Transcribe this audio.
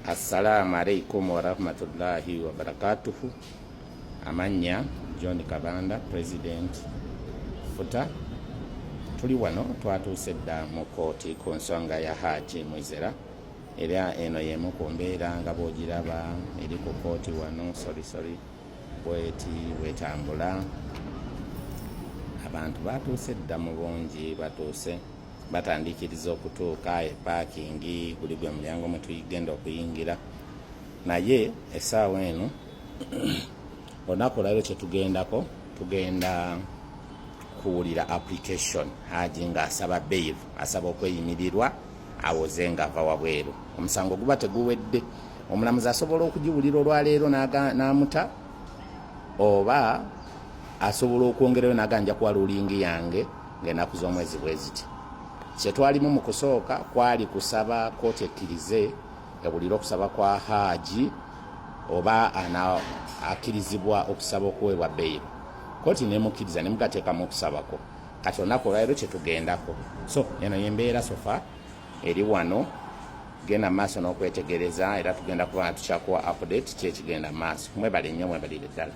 Assalamu alaikum warahmatullahi wabarakatuhu. Amanya John Kabanda, President Futa. Tuli wano twatuuse dda mu kooti ku nsonga ya Haji Mwizera. Era eno yemu ku mbeera nga bw'ogiraba eri ku kooti wano sorry bweti wetambula. Abantu batuuse dda mu bungi, batuuse batandikiriza okutuuka epaakingi buli gwe mulyango mwe tuyigenda okuyingira. Naye essaawa eno olunaku olwaliro kye tugendako, tugenda kuwulira application Haji ng'asaba bail, asaba okweyimirirwa awoze ng'ava wabweru. Omusango guba teguwedde. Omulamuzi asobola okugiwulira olwaleero n'amuta, oba asobola okwongerayo n'aganja kuwa rulingi yange ng'ennaku z'omwezi bwe ziti. Kye twalimu mu kusooka kwali kusaba kooti ekkirize ewulire okusaba kwa Haji oba akkirizibwa okusaba okuweebwa bail. Kooti nemukkiriza nemugateekamu okusabako. Kati olunaku olwaleero kye tugendako. So eno yembeera sofa eri wano, genda maaso n'okwetegereza, era tugenda kuba tukyakuwa update ki ekigenda maaso. Mwebale nnyo, mwebalire ddala.